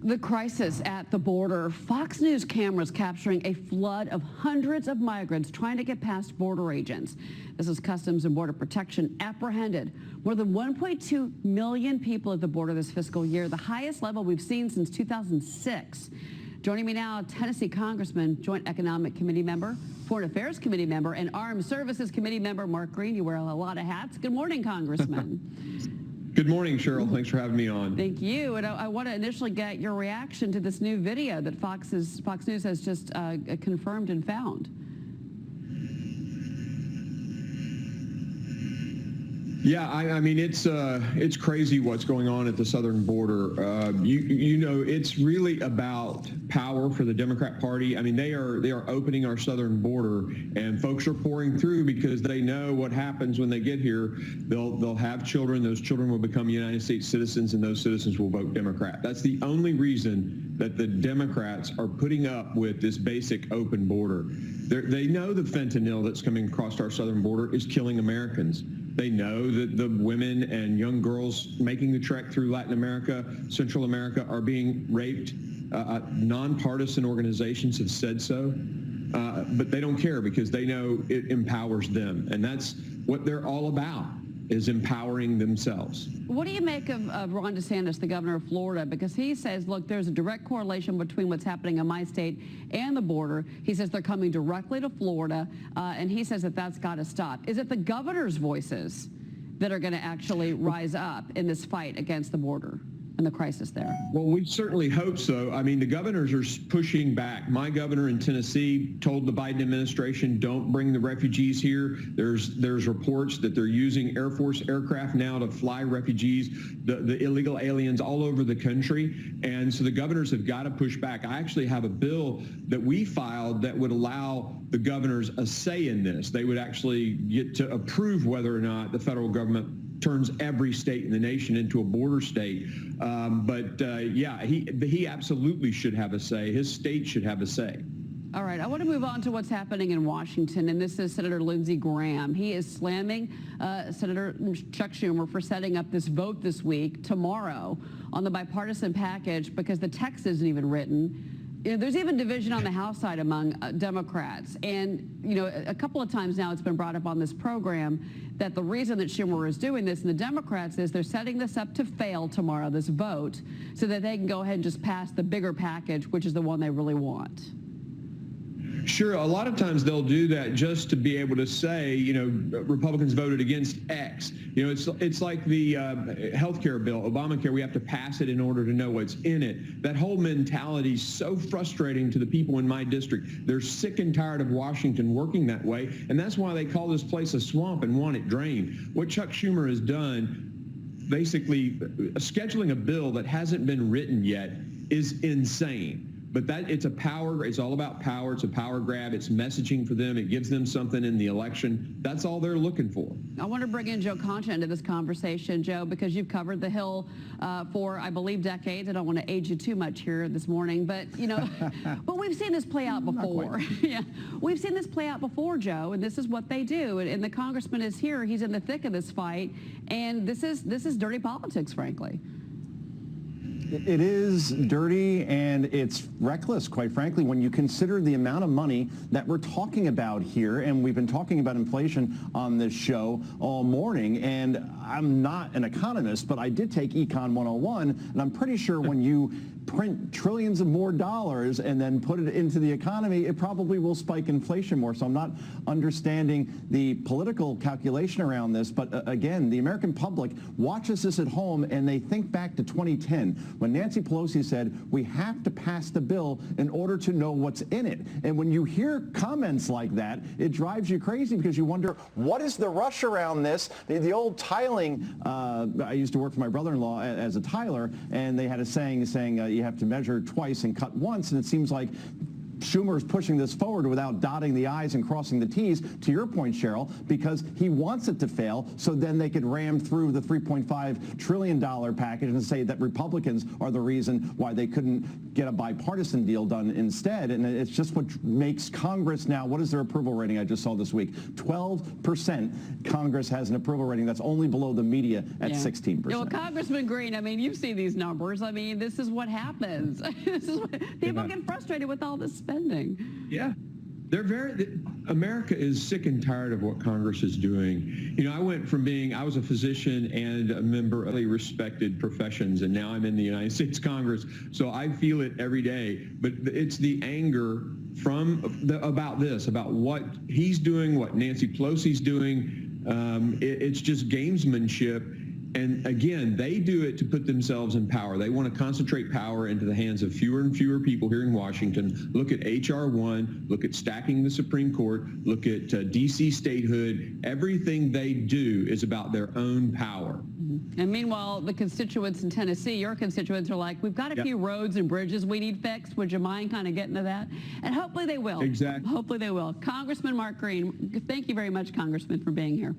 The crisis at the border. Fox News cameras capturing a flood of hundreds of migrants trying to get past border agents. This is Customs and Border Protection apprehended more than 1.2 million people at the border this fiscal year, the highest level we've seen since 2006. Joining me now, Tennessee Congressman, Joint Economic Committee member, Foreign Affairs Committee member, and Armed Services Committee member Mark Green. You wear a lot of hats. Good morning, Congressman. Good morning, Cheryl. Thanks for having me on. Thank you. And I want to initially get your reaction to this new video that Fox News has just confirmed and found. Yeah, I mean, it's crazy what's going on at the southern border. You know, it's really about power for the Democrat Party. I mean, they are opening our southern border, and folks are pouring through because they know what happens when they get here. They'll have children. Those children will become United States citizens, and those citizens will vote Democrat. That's the only reason that the Democrats are putting up with this basic open border. They know the fentanyl that's coming across our southern border is killing Americans. They know that the women and young girls making the trek through Latin America, Central America, are being raped. Nonpartisan organizations have said so, but they don't care because they know it empowers them. And that's what they're all about, is empowering themselves. What do you make of Ron DeSantis, the governor of Florida? Because he says, look, there's a direct correlation between what's happening in my state and the border. He says they're coming directly to Florida, and he says that that's got to stop. Is it the governor's voices that are going to actually rise up in this fight against the border and the crisis there? Well, we certainly hope so. I mean, the governors are pushing back. My governor in Tennessee told the Biden administration, don't bring the refugees here. There's reports that they're using Air Force aircraft now to fly refugees, the illegal aliens all over the country. And so the governors have got to push back. I actually have a bill that we filed that would allow the governors a say in this. They would actually get to approve whether or not the federal government turns every state in the nation into a border state. Yeah, he absolutely should have a say. His state should have a say. All right, I want to move on to what's happening in Washington, and this is Senator Lindsey Graham. He is slamming Senator Chuck Schumer for setting up this vote this week, tomorrow, on the bipartisan package because the text isn't even written. You know, there's even division on the House side among Democrats. And, you know, a couple of times now it's been brought up on this program that the reason that Schumer is doing this and the Democrats is they're setting this up to fail tomorrow, this vote, so that they can go ahead and just pass the bigger package, which is the one they really want. Sure. A lot of times they'll do that just to be able to say, you know, Republicans voted against X. You know, it's like the health care bill, Obamacare. We have to pass it in order to know what's in it. That whole mentality is so frustrating to the people in my district. They're sick and tired of Washington working that way, and that's why they call this place a swamp and want it drained. What Chuck Schumer has done, basically scheduling a bill that hasn't been written yet, is insane. But it's all about power. It's a power grab. It's messaging for them. It gives them something in the election. That's all they're looking for. I want to bring in Joe Concha into this conversation, Joe, because you've covered the Hill for, I believe, decades. I don't want to age you too much here this morning, but, you know, but we've seen this play out before. Yeah, we've seen this play out before, Joe, and this is what they do. And the congressman is here. He's in the thick of this fight, and this is dirty politics, frankly. It is dirty and it's reckless, quite frankly, when you consider the amount of money that we're talking about here. And we've been talking about inflation on this show all morning. And I'm not an economist, but I did take Econ 101. And I'm pretty sure when you print trillions of more dollars and then put it into the economy, it probably will spike inflation more. So I'm not understanding the political calculation around this. But again, the American public watches this at home and they think back to 2010 when Nancy Pelosi said, we have to pass the bill in order to know what's in it. And when you hear comments like that, it drives you crazy because you wonder, what is the rush around this? The old tiling, I used to work for my brother-in-law as a tiler, and they had a saying you have to measure twice and cut once, and it seems like Schumer is pushing this forward without dotting the I's and crossing the T's, to your point, Cheryl, because he wants it to fail so then they could ram through the $3.5 trillion package and say that Republicans are the reason why they couldn't get a bipartisan deal done instead. And it's just what makes Congress now, what is their approval rating I just saw this week? 12%. Congress has an approval rating that's only below the media at 16%. Yeah, well, Congressman Green, I mean, you see these numbers. I mean, this is what happens. This is what, people get frustrated with all this spending. Yeah. America is sick and tired of what Congress is doing. You know, I was a physician and a member of respected professions, and now I'm in the United States Congress, so I feel it every day. But it's the anger about what he's doing, what Nancy Pelosi's doing. It's just gamesmanship. And again, they do it to put themselves in power. They want to concentrate power into the hands of fewer and fewer people here in Washington. Look at H.R. 1, look at stacking the Supreme Court, look at D.C. statehood. Everything they do is about their own power. And meanwhile, the constituents in Tennessee, your constituents are like, we've got a few roads and bridges we need fixed. Would you mind kind of getting to that? And hopefully they will. Exactly. Hopefully they will. Congressman Mark Green, thank you very much, Congressman, for being here.